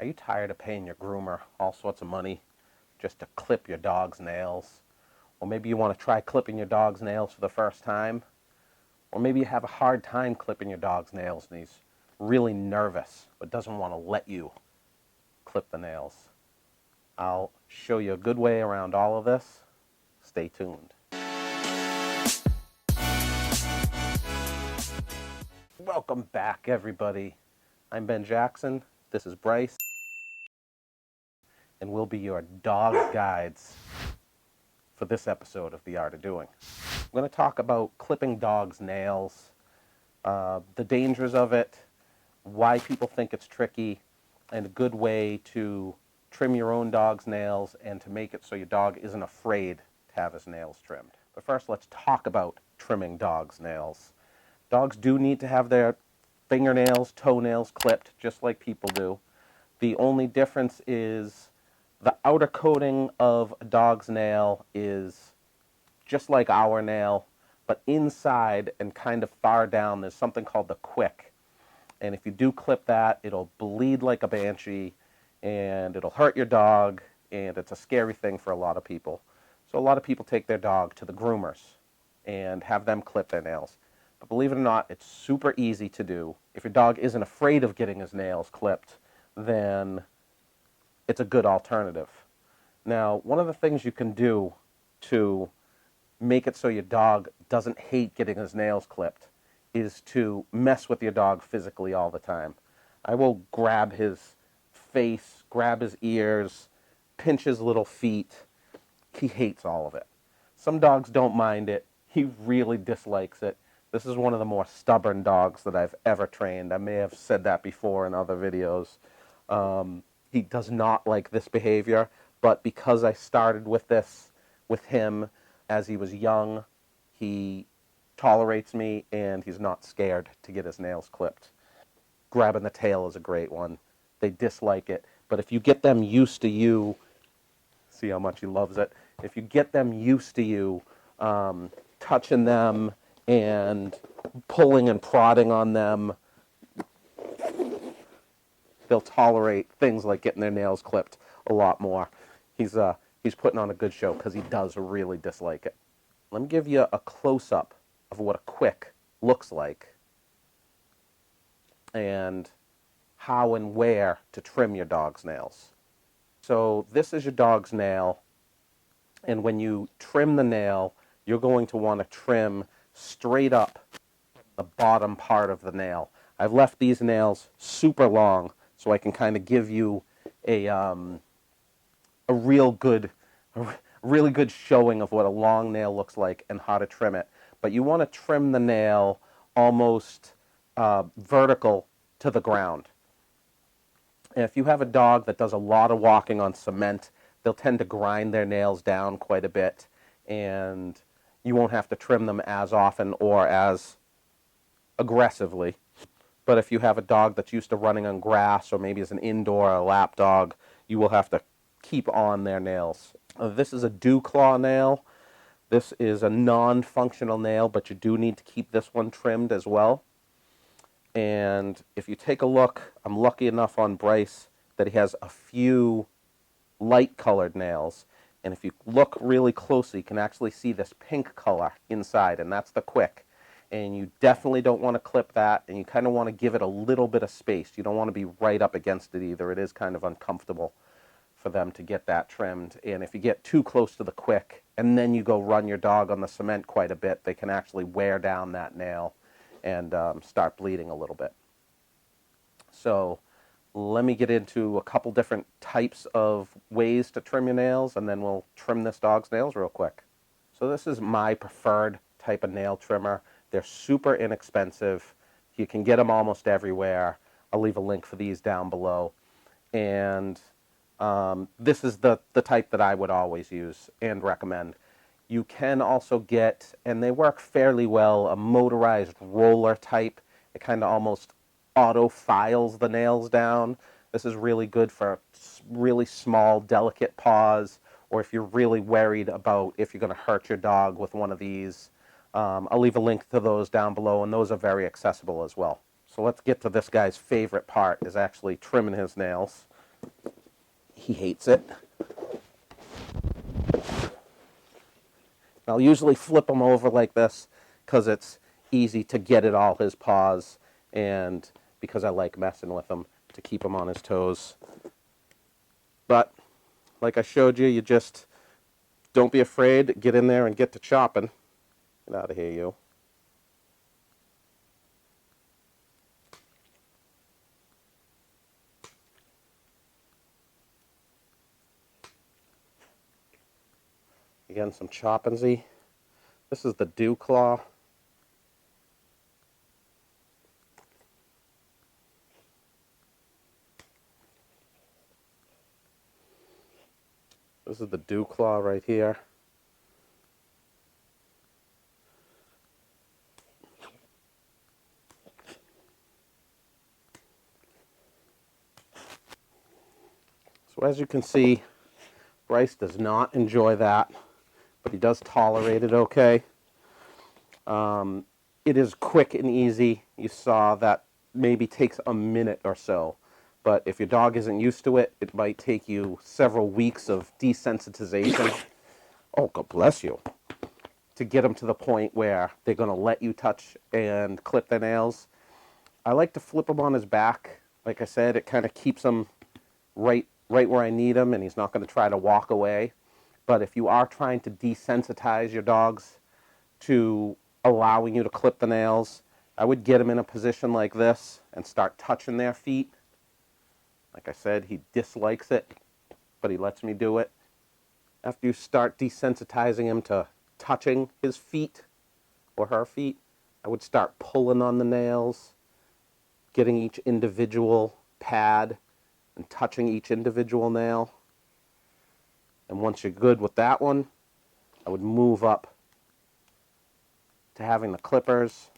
Are you tired of paying your groomer all sorts of money just to clip your dog's nails? Or maybe you want to try clipping your dog's nails for the first time? Or maybe you have a hard time clipping your dog's nails and he's really nervous but doesn't want to let you clip the nails. I'll show you a good way around all of this. Stay tuned. Welcome back, everybody. I'm Ben Jackson. This is Bryce. And we'll be your dog guides for this episode of The Art of Doing. I'm going to talk about clipping dogs' nails, the dangers of it, why people think it's tricky, and a good way to trim your own dog's nails and to make it so your dog isn't afraid to have his nails trimmed. But first, let's talk about trimming dogs' nails. Dogs do need to have their fingernails, toenails clipped, just like people do. The only difference is the outer coating of a dog's nail is just like our nail, but inside and kind of far down, there's something called the quick. And if you do clip that, it'll bleed like a banshee, and it'll hurt your dog, and it's a scary thing for a lot of people. So a lot of people take their dog to the groomers and have them clip their nails. But believe it or not, it's super easy to do. If your dog isn't afraid of getting his nails clipped, then it's a good alternative. Now, one of the things you can do to make it so your dog doesn't hate getting his nails clipped is to mess with your dog physically all the time. I will grab his face, grab his ears, pinch his little feet. He hates all of it. Some dogs don't mind it. He really dislikes it. This is one of the more stubborn dogs that I've ever trained. I may have said that before in other videos. He does not like this behavior, but because I started with this with him as he was young, he tolerates me and he's not scared to get his nails clipped. Grabbing the tail is a great one. They dislike it, but if you get them used to you, see how much he loves it. If you get them used to you touching them and pulling and prodding on them, they'll tolerate things like getting their nails clipped a lot more. He's putting on a good show because he does really dislike it. Let me give you a close-up of what a quick looks like and how and where to trim your dog's nails. So this is your dog's nail, and when you trim the nail, you're going to want to trim straight up the bottom part of the nail. I've left these nails super long so I can kind of give you a really good showing of what a long nail looks like and how to trim it. But you want to trim the nail almost vertical to the ground. And if you have a dog that does a lot of walking on cement, they'll tend to grind their nails down quite a bit, and you won't have to trim them as often or as aggressively. But if you have a dog that's used to running on grass, or maybe is an indoor or lap dog, you will have to keep on their nails. This is a dew claw nail. This is a non-functional nail, but you do need to keep this one trimmed as well. And if you take a look, I'm lucky enough on Bryce that he has a few light-colored nails. And if you look really closely, you can actually see this pink color inside, and that's the quick. And you definitely don't want to clip that, and you kind of want to give it a little bit of space. You don't want to be right up against it either. It is kind of uncomfortable for them to get that trimmed. And if you get too close to the quick, and then you go run your dog on the cement quite a bit, they can actually wear down that nail and start bleeding a little bit. So let me get into a couple different types of ways to trim your nails, and then we'll trim this dog's nails real quick. So this is my preferred type of nail trimmer. They're super inexpensive. You can get them almost everywhere. I'll leave a link for these down below. And this is the type that I would always use and recommend. You can also get, and they work fairly well, a motorized roller type. It kind of almost auto files the nails down. This is really good for really small, delicate paws, or if you're really worried about if you're going to hurt your dog with one of these. I'll leave a link to those down below, and those are very accessible as well. So let's get to this guy's favorite part, is actually trimming his nails. he hates it. I'll usually flip him over like this because it's easy to get at all his paws, and because I like messing with him to keep him on his toes. But like I showed you, you just don't be afraid. Get in there and get to chopping. Get out of here, you. Again, some chopping-y. This is the dew claw. This is the dew claw right here. So as you can see, Bryce does not enjoy that, but he does tolerate it okay. It is quick and easy. You saw that maybe takes a minute or so. But if your dog isn't used to it, it might take you several weeks of desensitization. Oh, God bless you. To get them to the point where they're going to let you touch and clip their nails. I like to flip him on his back. Like I said, it kind of keeps him right where I need him, and he's not going to try to walk away. But if you are trying to desensitize your dogs to allowing you to clip the nails, I would get him in a position like this and start touching their feet. Like I said, he dislikes it, but he lets me do it. After you start desensitizing him to touching his feet or her feet, I would start pulling on the nails, getting each individual pad and touching each individual nail. And once you're good with that one, I would move up to having the clippers,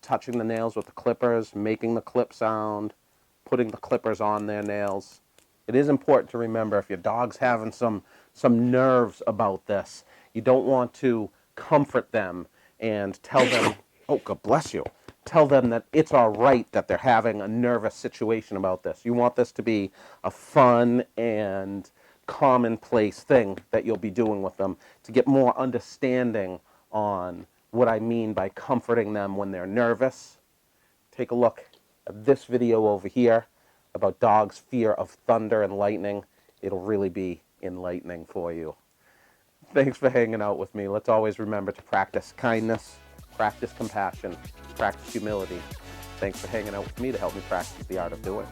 touching the nails with the clippers, making the clip sound, putting the clippers on their nails. It is important to remember if your dog's having some nerves about this, you don't want to comfort them and tell them, oh, God bless you, tell them that it's all right that they're having a nervous situation about this. You want this to be a fun and commonplace thing that you'll be doing with them to get more understanding on what I mean by comforting them when they're nervous. Take a look at this video over here about dogs' fear of thunder and lightning. It'll really be enlightening for you. Thanks for hanging out with me. Let's always remember to practice kindness, practice compassion, practice humility. Thanks for hanging out with me to help me practice the art of doing.